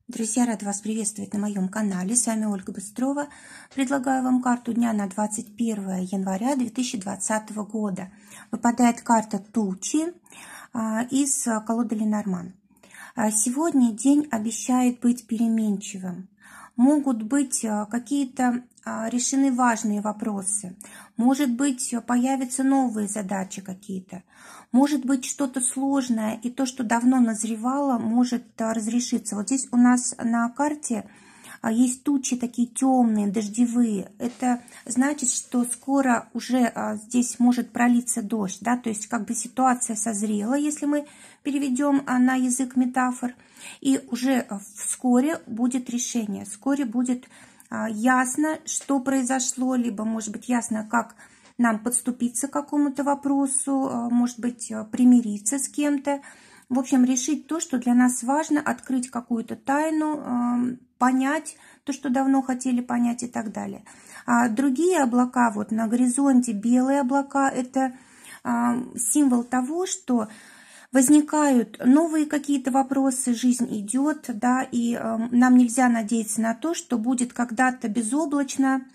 Друзья, рада вас приветствовать на моем канале. С вами Ольга Быстрова. Предлагаю вам карту дня на 21 января 2020 года. Выпадает карта Тучи из колоды Ленорман. Сегодня день обещает быть переменчивым. Могут быть какие-то решены важные вопросы. Может быть, появятся новые задачи какие-то. Может быть, что-то сложное, и то, что давно назревало, может разрешиться. Вот здесь у нас на карте есть тучи такие темные, дождевые. Это значит, что скоро уже здесь может пролиться дождь, да, то есть как бы ситуация созрела, если мы переведем на язык метафор, и уже вскоре будет решение, вскоре будет ясно, что произошло, либо, может быть, ясно, как нам подступиться к какому-то вопросу, может быть, примириться с кем-то. В общем, решить то, что для нас важно, открыть какую-то тайну, понять то, что давно хотели понять и так далее. А другие облака, вот на горизонте белые облака, это символ того, что возникают новые какие-то вопросы, жизнь идет, да, и нам нельзя надеяться на то, что будет когда-то безоблачно,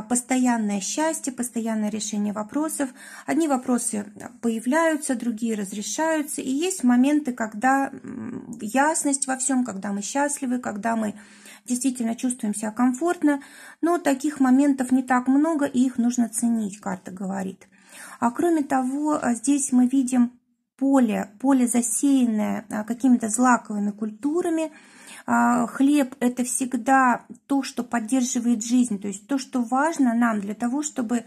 постоянное счастье, постоянное решение вопросов. Одни вопросы появляются, другие разрешаются, и есть моменты, когда ясность во всем, когда мы счастливы, когда мы действительно чувствуем себя комфортно, но таких моментов не так много, и их нужно ценить, карта говорит. А кроме того, здесь мы видим поле засеянное какими-то злаковыми культурами. Хлеб – это всегда то, что поддерживает жизнь, то есть то, что важно нам для того, чтобы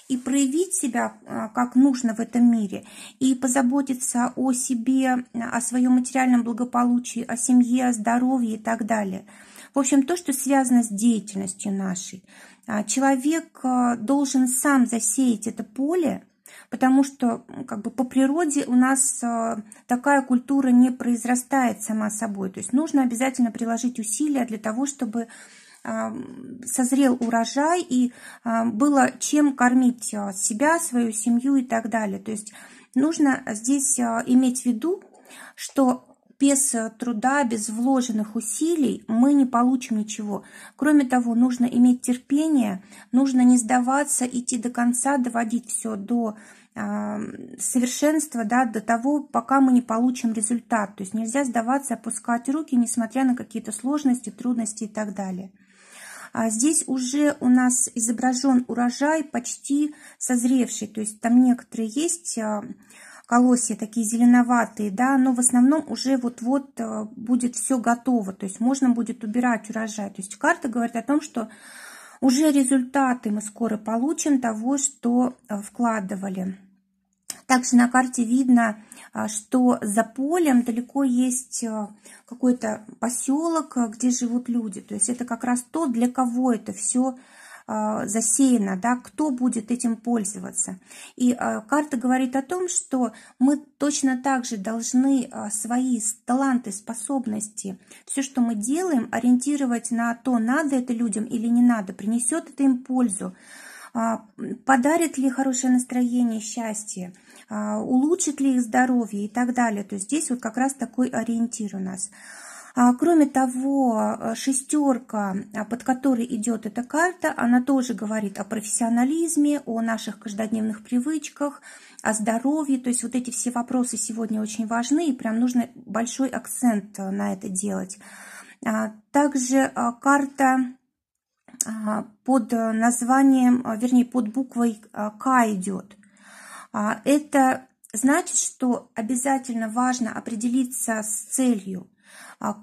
и проявить себя как нужно в этом мире, и позаботиться о себе, о своем материальном благополучии, о семье, о здоровье и так далее. В общем, то, что связано с деятельностью нашей. Человек должен сам засеять это поле, потому что как бы по природе у нас такая культура не произрастает сама собой. То есть нужно обязательно приложить усилия для того, чтобы созрел урожай и было чем кормить себя, свою семью и так далее. То есть нужно здесь иметь в виду, что без труда, без вложенных усилий мы не получим ничего. Кроме того, нужно иметь терпение, нужно не сдаваться, идти до конца, доводить все до совершенства, да, до того, пока мы не получим результат. То есть нельзя сдаваться, опускать руки, несмотря на какие-то сложности, трудности и так далее. Здесь уже у нас изображен урожай почти созревший, то есть там некоторые есть колосья такие зеленоватые, да, но в основном уже вот-вот будет все готово, то есть можно будет убирать урожай. То есть карта говорит о том, что уже результаты мы скоро получим того, что вкладывали. Также на карте видно, что за полем далеко есть какой-то поселок, где живут люди. То есть это как раз то, для кого это все засеяно, да, кто будет этим пользоваться. И карта говорит о том, что мы точно так же должны свои таланты, способности, все, что мы делаем, ориентировать на то, надо это людям или не надо, принесет это им пользу, подарит ли хорошее настроение, счастье, улучшит ли их здоровье и так далее. То есть здесь вот как раз такой ориентир у нас. Кроме того, шестерка, под которой идет эта карта, она тоже говорит о профессионализме, о наших каждодневных привычках, о здоровье. То есть вот эти все вопросы сегодня очень важны, и прям нужно большой акцент на это делать. Также карта под названием, вернее, под буквой К идет. Это значит, что обязательно важно определиться с целью,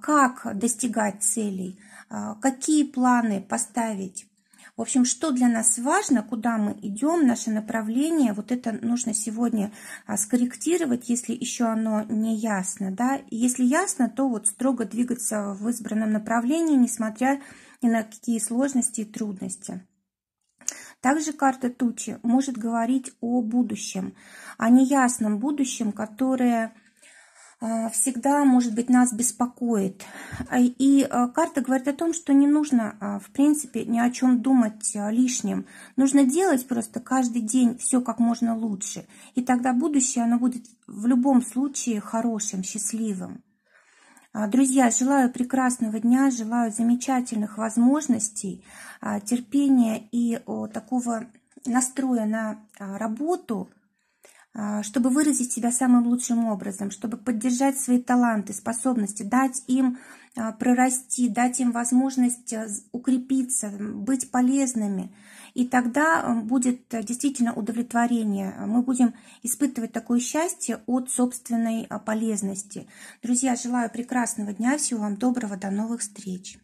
как достигать целей, какие планы поставить. В общем, что для нас важно, куда мы идем, наше направление, вот это нужно сегодня скорректировать, если еще оно не ясно. Да? Если ясно, то вот строго двигаться в избранном направлении, несмотря ни на какие сложности и трудности. Также карта Тучи может говорить о будущем, о неясном будущем, которое всегда, может быть, нас беспокоит. И карта говорит о том, что не нужно, в принципе, ни о чем думать лишним. Нужно делать просто каждый день все как можно лучше. И тогда будущее, оно будет в любом случае хорошим, счастливым. Друзья, желаю прекрасного дня, желаю замечательных возможностей, терпения и такого настроя на работу, чтобы выразить себя самым лучшим образом, чтобы поддержать свои таланты, способности, дать им прорасти, дать им возможность укрепиться, быть полезными. И тогда будет действительно удовлетворение. Мы будем испытывать такое счастье от собственной полезности. Друзья, желаю прекрасного дня, всего вам доброго, до новых встреч.